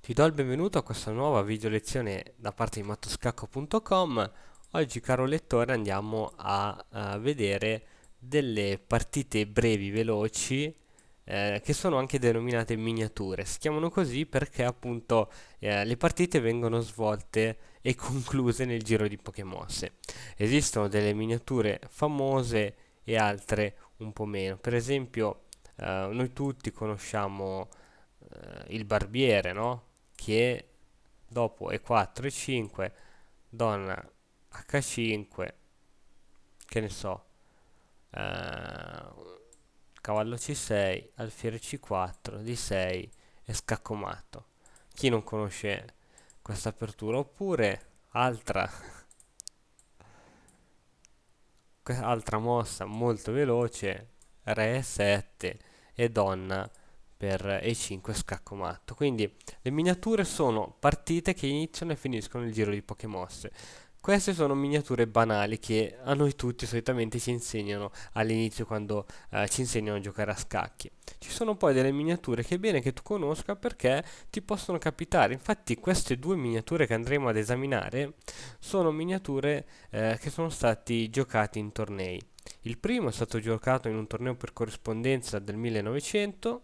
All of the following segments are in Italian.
Ti do il benvenuto a questa nuova video lezione da parte di mattoscacco.com. Oggi, caro lettore, andiamo a vedere delle partite brevi, veloci, che sono anche denominate miniature. Si chiamano così perché appunto le partite vengono svolte e concluse nel giro di poche mosse. Esistono delle miniature famose e altre un po' meno. Per esempio, noi tutti conosciamo il barbiere, no? Che dopo E4 e 5, donna H5, che ne so, cavallo C6, alfiere C4, D6 e scacco matto. Chi non conosce questa apertura? Oppure altra mossa molto veloce, re E7 e donna per E5 scacco matto. Quindi le miniature sono partite che iniziano e finiscono il giro di poche mosse. Queste sono miniature banali che a noi tutti solitamente ci insegnano all'inizio quando ci insegnano a giocare a scacchi. Ci sono poi delle miniature che è bene che tu conosca perché ti possono capitare. Infatti queste due miniature che andremo ad esaminare sono miniature che sono stati giocati in tornei. Il primo è stato giocato in un torneo per corrispondenza del 1900,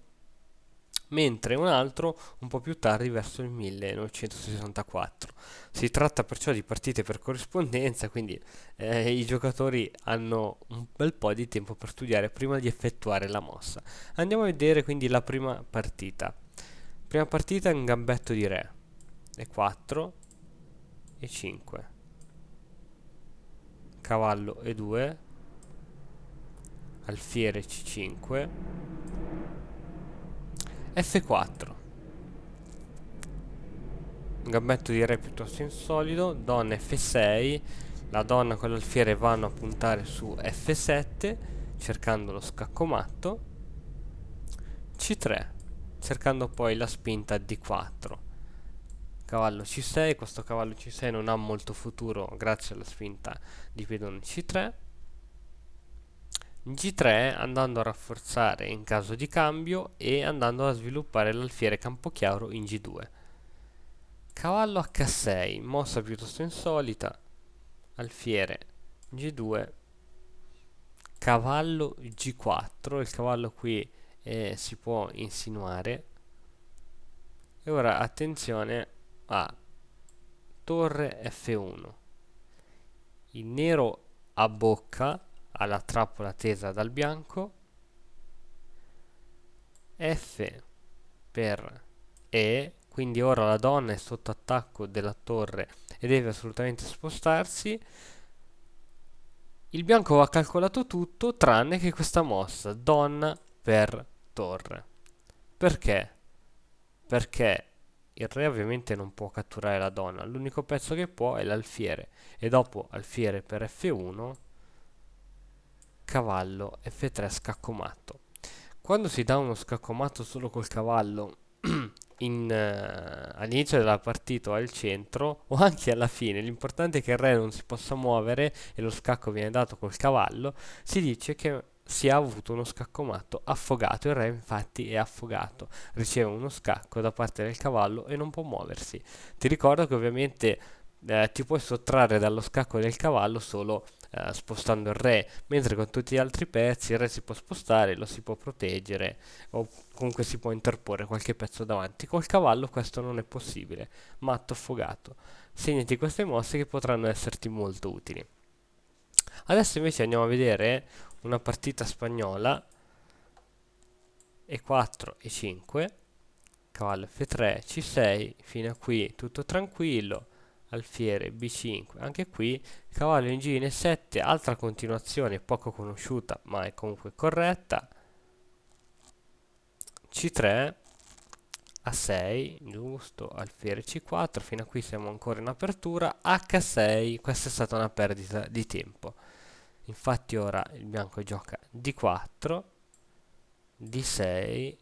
mentre un altro un po' più tardi verso il 1964. Si tratta perciò di partite per corrispondenza, quindi i giocatori hanno un bel po' di tempo per studiare prima di effettuare la mossa. Andiamo a vedere quindi la prima partita. Prima partita è un gambetto di re, e4 e 5, cavallo e2, alfiere c5, f4. Un gambetto di re piuttosto insolido, donna f6, la donna con l'alfiere vanno a puntare su f7 cercando lo scacco matto, c3 cercando poi la spinta d4, cavallo c6, questo cavallo c6 non ha molto futuro grazie alla spinta di pedone c3, G3 andando a rafforzare in caso di cambio e andando a sviluppare l'alfiere campochiaro in G2. Cavallo H6, mossa piuttosto insolita, alfiere G2, cavallo G4, il cavallo qui si può insinuare, e ora attenzione a torre F1, il nero abbocca alla trappola tesa dal bianco, F per E, quindi ora la donna è sotto attacco della torre e deve assolutamente spostarsi. Il bianco va calcolato tutto tranne che questa mossa, donna per torre. Perché? Perché il re ovviamente non può catturare la donna, l'unico pezzo che può è l'alfiere e dopo alfiere per F1, cavallo F3 scaccomato. Quando si dà uno scaccomato solo col cavallo all'inizio della partita o al centro o anche alla fine, l'importante è che il re non si possa muovere e lo scacco viene dato col cavallo, si dice che si è avuto uno scaccomato affogato. Il re infatti è affogato, riceve uno scacco da parte del cavallo e non può muoversi. Ti ricordo che ovviamente ti puoi sottrarre dallo scacco del cavallo solo spostando il re, mentre con tutti gli altri pezzi il re si può spostare, lo si può proteggere o comunque si può interporre qualche pezzo davanti. Col cavallo questo non è possibile. Matto affogato. Segnati queste mosse che potranno esserti molto utili. Adesso invece andiamo a vedere una partita spagnola. E4 e 5, cavallo F3, C6, fino a qui tutto tranquillo, alfiere B5, anche qui cavallo in G in E7, altra continuazione poco conosciuta ma è comunque corretta, C3, A6, giusto, alfiere C4, fino a qui siamo ancora in apertura, H6, questa è stata una perdita di tempo, infatti ora il bianco gioca D4, D6,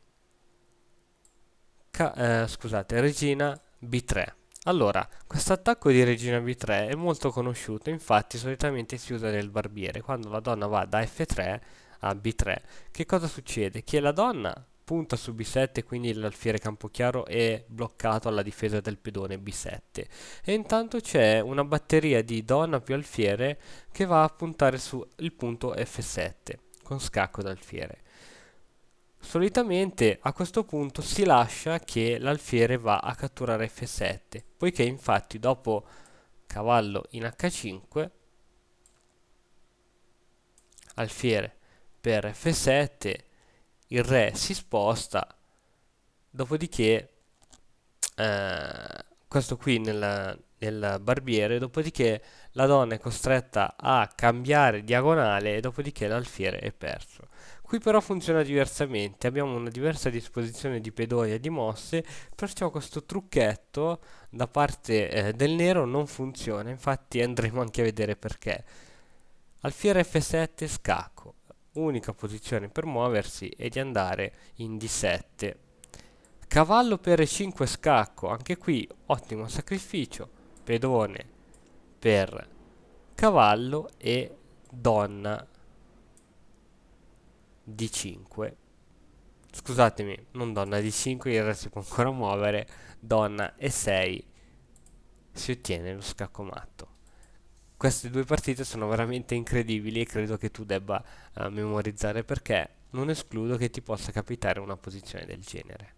scusate, regina B3. Allora, questo attacco di regina B3 è molto conosciuto, infatti solitamente si usa nel barbiere. Quando la donna va da F3 a B3, che cosa succede? Che la donna punta su B7, quindi l'alfiere Campochiaro è bloccato alla difesa del pedone B7. E intanto c'è una batteria di donna più alfiere che va a puntare sul punto F7 con scacco d'alfiere. Solitamente a questo punto si lascia che l'alfiere va a catturare F7, poiché infatti dopo cavallo in H5, alfiere per F7, il re si sposta, dopodiché questo qui nel barbiere, dopodiché la donna è costretta a cambiare diagonale e dopodiché l'alfiere è perso. Qui però funziona diversamente, abbiamo una diversa disposizione di pedoni e di mosse, perciò questo trucchetto da parte del nero non funziona, infatti andremo anche a vedere perché. Alfiere F7 scacco, unica posizione per muoversi è di andare in D7. Cavallo per E5 scacco, anche qui ottimo sacrificio, pedone per cavallo e donna D5. Scusatemi, non donna D5, il re si può ancora muovere, donna E6, si ottiene lo scacco matto. Queste due partite sono veramente incredibili e credo che tu debba memorizzare perché non escludo che ti possa capitare una posizione del genere.